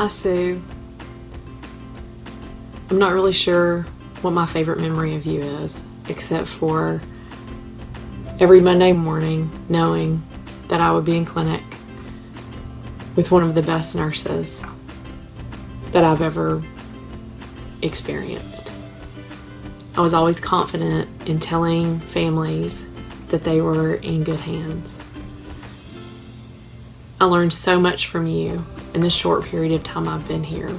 Hi, Sue. I'm not really sure what my favorite memory of you is, except for every Monday morning knowing that I would be in clinic with one of the best nurses that I've ever experienced. I was always confident in telling families that they were in good hands. I learned so much from you in the short period of time I've been here.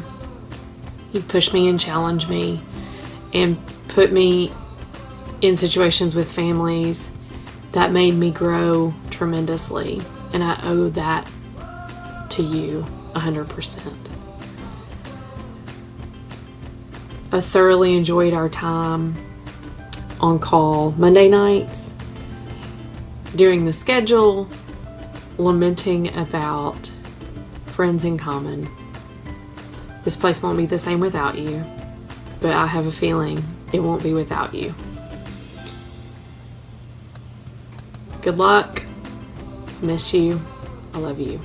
You've pushed me and challenged me and put me in situations with families that made me grow tremendously, and I owe that to you 100%. I thoroughly enjoyed our time on call Monday nights, during the schedule, lamenting about friends in common. This place won't be the same without you, but I have a feeling it won't be without you. Good luck. Miss you. I love you.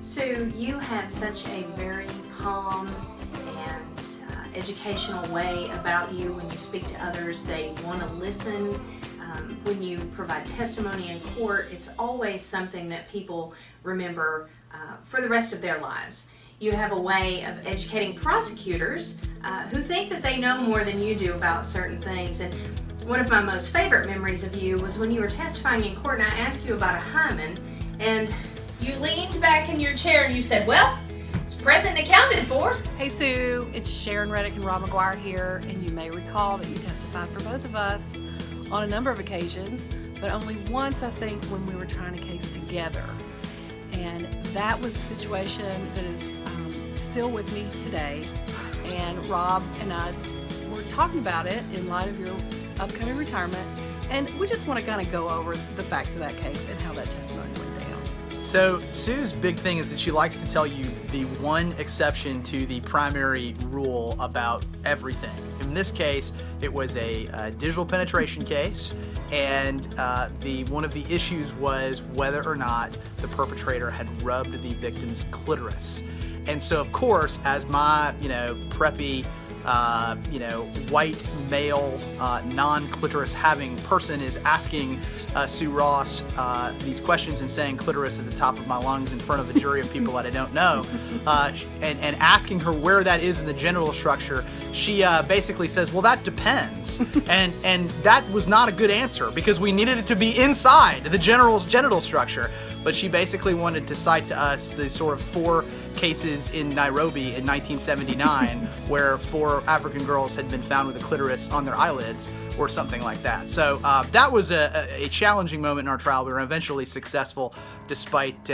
Sue, you have such a very calm and educational way about you when you speak to others. They want to listen. When you provide testimony in court, it's always something that people remember for the rest of their lives. You have a way of educating prosecutors who think that they know more than you do about certain things. And one of my most favorite memories of you was when you were testifying in court and I asked you about a hymen, and you leaned back in your chair and you said, well, it's present and accounted for. Hey Sue, it's Sharon Reddick and Rob McGuire here, and you may recall that you testified for both of us on a number of occasions, but only once, I think, when we were trying a case together. And that was a situation that is still with me today. And Rob and I were talking about it in light of your upcoming retirement, and we just want to kind of go over the facts of that case and how that testimony went down. So Sue's big thing is that she likes to tell you the one exception to the primary rule about everything. In this case, it was a digital penetration case, and one of the issues was whether or not the perpetrator had rubbed the victim's clitoris. And so, of course, as my preppy white male non-clitoris having person is asking Sue Ross these questions and saying clitoris at the top of my lungs in front of a jury of people that I don't know, and asking her where that is in the genital structure, she basically says, well, that depends. and that was not a good answer because we needed it to be inside the genital structure. But she basically wanted to cite to us the sort of 4 cases in Nairobi in 1979 where 4 African girls had been found with a clitoris on their eyelids or something like that. So that was a challenging moment in our trial. We were eventually successful despite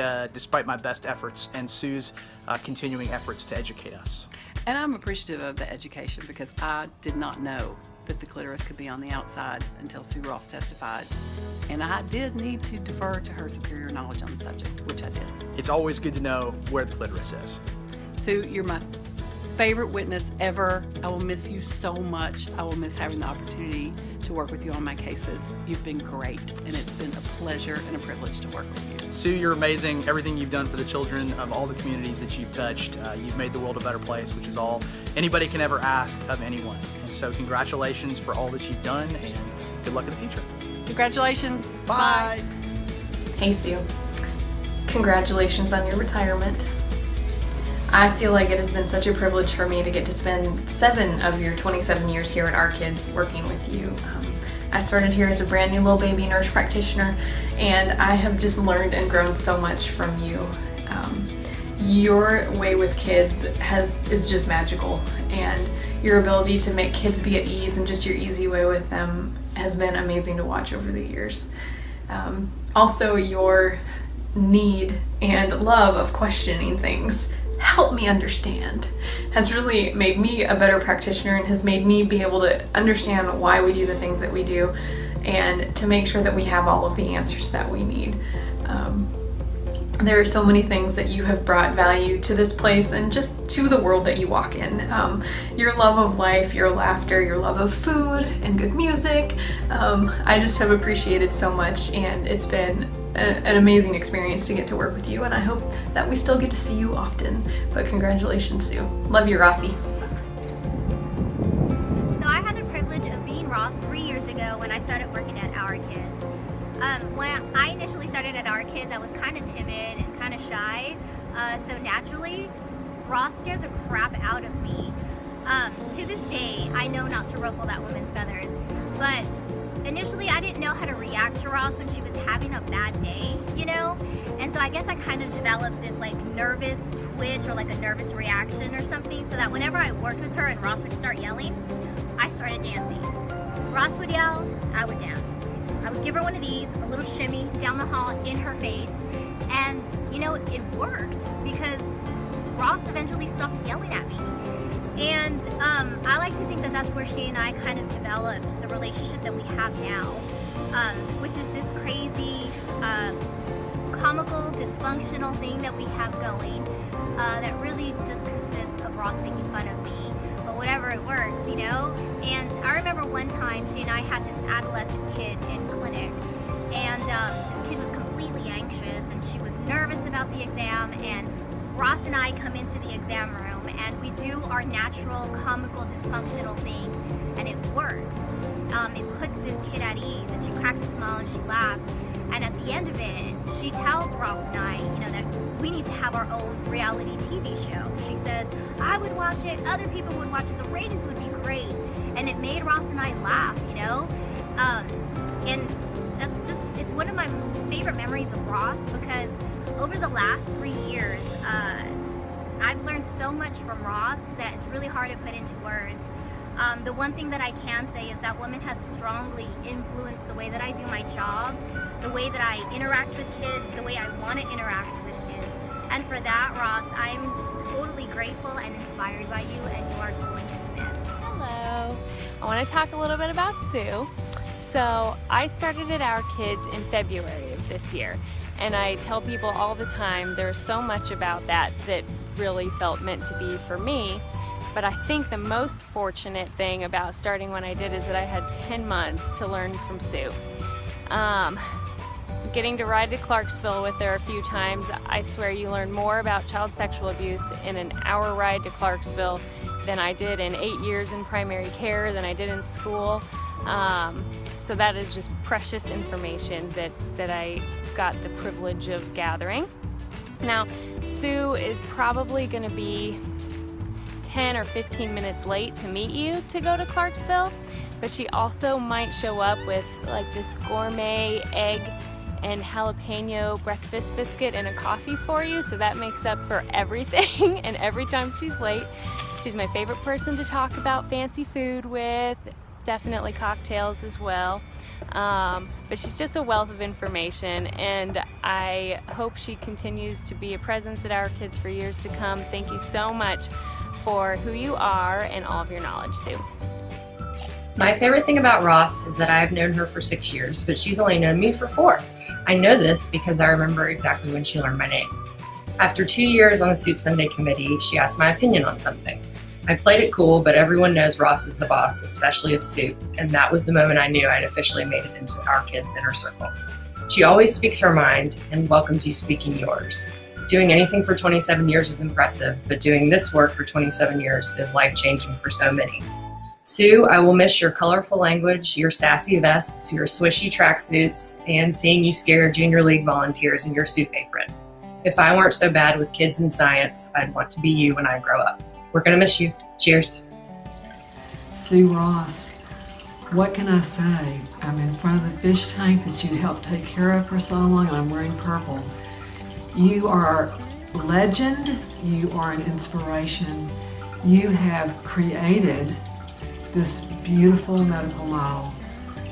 my best efforts and Sue's continuing efforts to educate us. And I'm appreciative of the education because I did not know that the clitoris could be on the outside until Sue Ross testified. And I did need to defer to her superior knowledge on the subject, which I did. It's always good to know where the clitoris is. Sue, you're my favorite witness ever. I will miss you so much. I will miss having the opportunity to work with you on my cases. You've been great, and it's been a pleasure and a privilege to work with you. Sue, you're amazing. Everything you've done for the children of all the communities that you've touched, you've made the world a better place, which is all anybody can ever ask of anyone. And so congratulations for all that you've done, and good luck in the future. Congratulations. Bye. Hey Sue, congratulations on your retirement. I feel like it has been such a privilege for me to get to spend 7 of your 27 years here at Our Kids working with you. I started here as a brand new little baby nurse practitioner, and I have just learned and grown so much from you. Your way with kids is just magical, and your ability to make kids be at ease and just your easy way with them has been amazing to watch over the years. Also, your need and love of questioning things, help me understand, has really made me a better practitioner and has made me be able to understand why we do the things that we do and to make sure that we have all of the answers that we need. There are so many things that you have brought value to this place and just to the world that you walk in. Your love of life, your laughter, your love of food and good music. I just have appreciated so much, and it's been an amazing experience to get to work with you, and I hope that we still get to see you often. But congratulations, Sue. Love you, Rossi. So I had the privilege of being Ross 3 years ago when I started working at Our Kids. When I initially started at Our Kids, I was kind of timid and kind of shy, so naturally, Ross scared the crap out of me. To this day, I know not to ruffle that woman's feathers, but initially I didn't know how to react to Ross when she was having a bad day, you know? And so I guess I kind of developed this like nervous twitch or like a nervous reaction or something, so that whenever I worked with her and Ross would start yelling, I started dancing. Ross would yell, I would dance. I would give her one of these, a little shimmy down the hall in her face, and you know, it worked because Ross eventually stopped yelling at me. And I like to think that that's where she and I kind of developed the relationship that we have now, which is this crazy, comical, dysfunctional thing that we have going that really just consists of Ross making fun of me. But whatever, it works, you know? And I remember one time she and I had this adolescent kid in clinic, and this kid was completely anxious and she was nervous about the exam, and Ross and I come into the exam room and we do our natural, comical, dysfunctional thing, and it works. It puts this kid at ease, and she cracks a smile and she laughs. And at the end of it, she tells Ross and I, you know, that we need to have our own reality TV show. She says, I would watch it, other people would watch it, the ratings would be great. And it made Ross and I laugh, you know? And that's just, it's one of my favorite memories of Ross, because over the last 3 years, I've learned so much from Ross that it's really hard to put into words. The one thing that I can say is that woman has strongly influenced the way that I do my job, the way that I interact with kids, the way I want to interact with kids. And for that, Ross, I'm totally grateful and inspired by you, and you are going to be missed. Hello. I want to talk a little bit about Sue. So I started at Our Kids in February of this year, and I tell people all the time there's so much about that really felt meant to be for me. But I think the most fortunate thing about starting when I did is that I had 10 months to learn from Sue. Getting to ride to Clarksville with her a few times, I swear you learn more about child sexual abuse in an hour ride to Clarksville than I did in 8 years in primary care, than I did in school. So that is just precious information that I got the privilege of gathering. Now, Sue is probably going to be 10 or 15 minutes late to meet you to go to Clarksville, but she also might show up with like this gourmet egg and jalapeno breakfast biscuit and a coffee for you, so that makes up for everything. And every time she's late, she's my favorite person to talk about fancy food with, definitely cocktails as well. But she's just a wealth of information, and I hope she continues to be a presence at Our Kids for years to come. Thank you so much for who you are and all of your knowledge, Sue. My favorite thing about Ross is that I've known her for 6 years, but she's only known me for 4. I know this because I remember exactly when she learned my name. After 2 years on the Soup Sunday committee, she asked my opinion on something. I played it cool, but everyone knows Ross is the boss, especially of Soup, and that was the moment I knew I'd officially made it into Our Kids' inner circle. She always speaks her mind and welcomes you speaking yours. Doing anything for 27 years is impressive, but doing this work for 27 years is life-changing for so many. Sue, I will miss your colorful language, your sassy vests, your swishy tracksuits, and seeing you scare Junior League volunteers in your soup apron. If I weren't so bad with kids and science, I'd want to be you when I grow up. We're gonna miss you. Cheers. Sue Ross, what can I say? I'm in front of the fish tank that you helped take care of for so long, and I'm wearing purple. You are a legend, you are an inspiration. You have created this beautiful medical model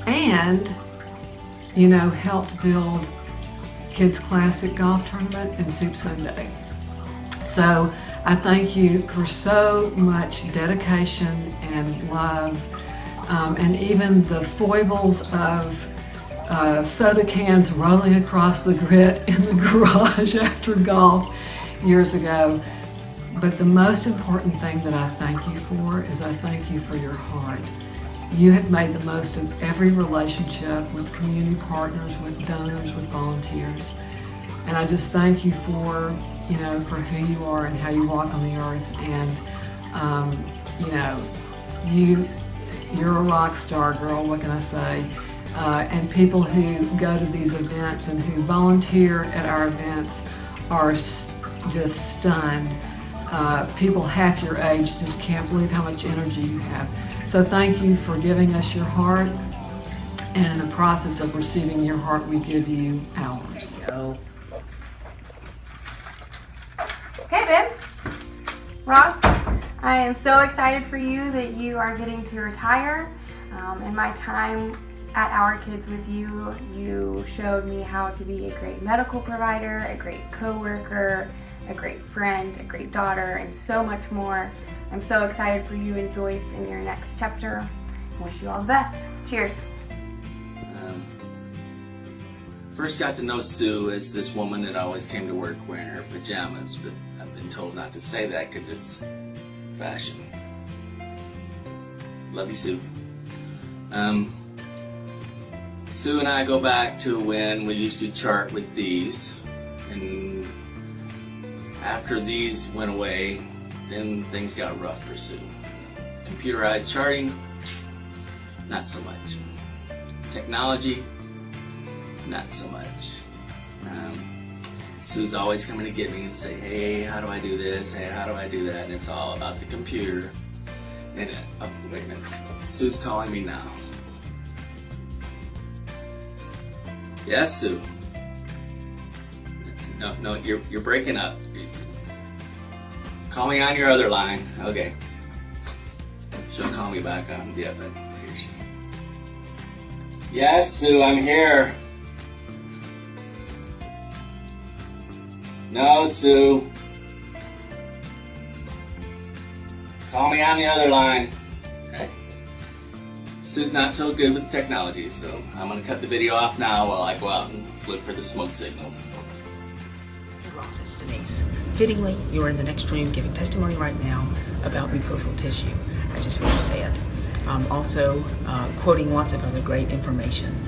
and, you know, helped build Kids Classic Golf Tournament and Soup Sunday. So I thank you for so much dedication and love, and even the foibles of soda cans rolling across the grit in the garage after golf years ago. But the most important thing that I thank you for is I thank you for your heart. You have made the most of every relationship with community partners, with donors, with volunteers. And I just thank you for, for who you are and how you walk on the earth. And, you're a rock star, girl, what can I say? And people who go to these events and who volunteer at our events are just stunned. People half your age just can't believe how much energy you have. So thank you for giving us your heart, and in the process of receiving your heart, we give you ours. Hey, babe. Ross, I am so excited for you that you are getting to retire. In my time at Our Kids with you, you showed me how to be a great medical provider, a great coworker, a great friend, a great daughter, and so much more. I'm so excited for you and Joyce in your next chapter. I wish you all the best. Cheers. First got to know Sue as this woman that always came to work wearing her pajamas, but I've been told not to say that because it's fashion. Love you, Sue. Sue and I go back to when we used to chart with these, and after these went away, then things got rough for Sue. Computerized charting, not so much. Technology, not so much. Sue's always coming to get me and say, hey, how do I do this? Hey, how do I do that? And it's all about the computer. And wait a minute, Sue's calling me now. Yes, Sue. No, you're breaking up. Call me on your other line. Okay. She'll call me back on the other. Here she is. Yes, Sue, I'm here. No, Sue. Call me on the other line. Okay. Sue's not so good with technology, so I'm going to cut the video off now while I go out and look for the smoke signals. Ross, it's Denise. Fittingly, you are in the next room giving testimony right now about mucosal tissue. I just want to say it. Also, quoting lots of other great information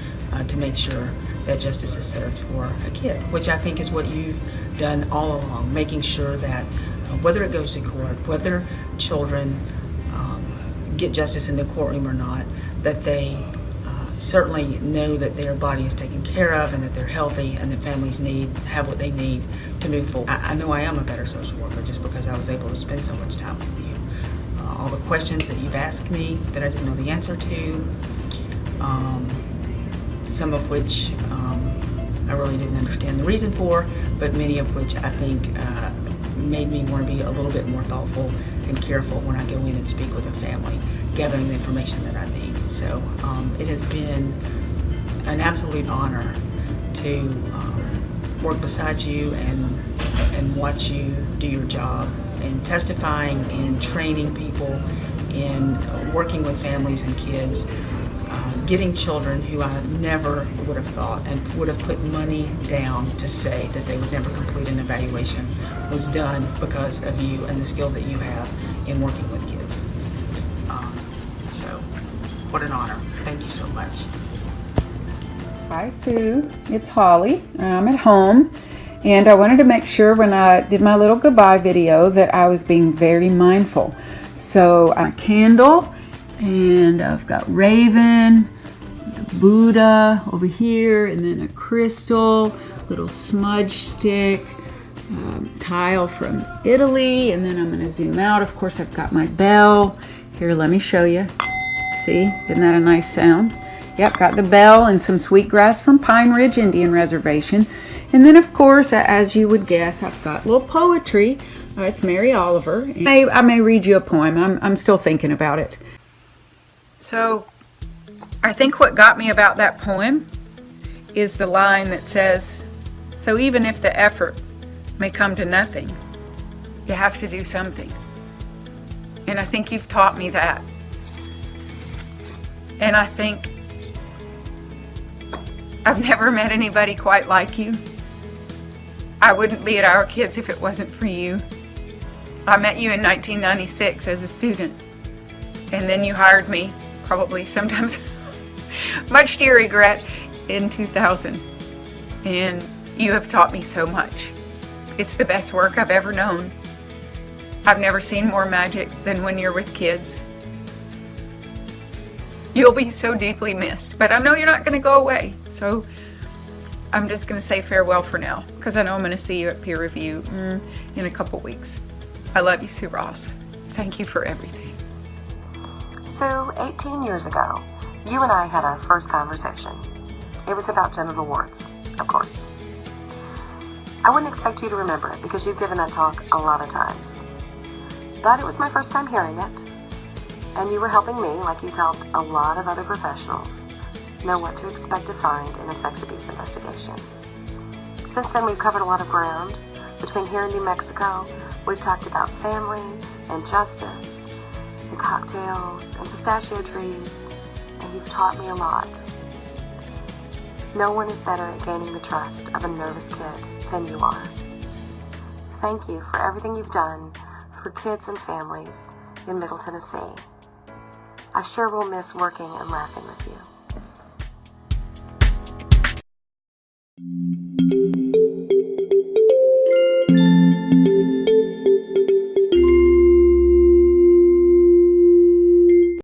to make sure that justice is served for a kid, which I think is what you've done all along, making sure that whether it goes to court, whether children get justice in the courtroom or not, that they certainly know that their body is taken care of and that they're healthy and that families have what they need to move forward. I know I am a better social worker just because I was able to spend so much time with you. All the questions that you've asked me that I didn't know the answer to, some of which I really didn't understand the reason for, but many of which I think made me want to be a little bit more thoughtful and careful when I go in and speak with a family, gathering the information that I need. So it has been an absolute honor to work beside you and watch you do your job in testifying, in training people, in working with families and kids, getting children who I never would have thought and would have put money down to say that they would never complete an evaluation was done because of you and the skill that you have in working with kids. So, what an honor. Thank you so much. Hi Sue, it's Holly. I'm at home and I wanted to make sure when I did my little goodbye video that I was being very mindful. So a candle, and I've got Raven, Buddha over here, and then a crystal, little smudge stick, tile from Italy, and then I'm going to zoom out. Of course, I've got my bell. Here, let me show you. See, isn't that a nice sound? Yep, got the bell and some sweetgrass from Pine Ridge Indian Reservation. And then, of course, as you would guess, I've got a little poetry. It's Mary Oliver. I may read you a poem. I'm still thinking about it. So, I think what got me about that poem is the line that says, so even if the effort may come to nothing, you have to do something. And I think you've taught me that. I've never met anybody quite like you. I wouldn't be at Our Kids if it wasn't for you. I met you in 1996 as a student, and then you hired me, probably sometimes much to your regret, in 2000. And you have taught me so much. It's the best work I've ever known. I've never seen more magic than when you're with kids. You'll be so deeply missed, but I know you're not going to go away. So I'm just going to say farewell for now, because I know I'm going to see you at peer review in a couple weeks. I love you, Sue Ross. Thank you for everything. So 18 years ago, you and I had our first conversation. It was about genital warts, of course. I wouldn't expect you to remember it because you've given that talk a lot of times. But it was my first time hearing it. And you were helping me, like you've helped a lot of other professionals, know what to expect to find in a sex abuse investigation. Since then, we've covered a lot of ground. Between here and New Mexico, we've talked about family and justice and cocktails and pistachio trees, and you've taught me a lot. No one is better at gaining the trust of a nervous kid than you are. Thank you for everything you've done for kids and families in Middle Tennessee. I sure will miss working and laughing with you.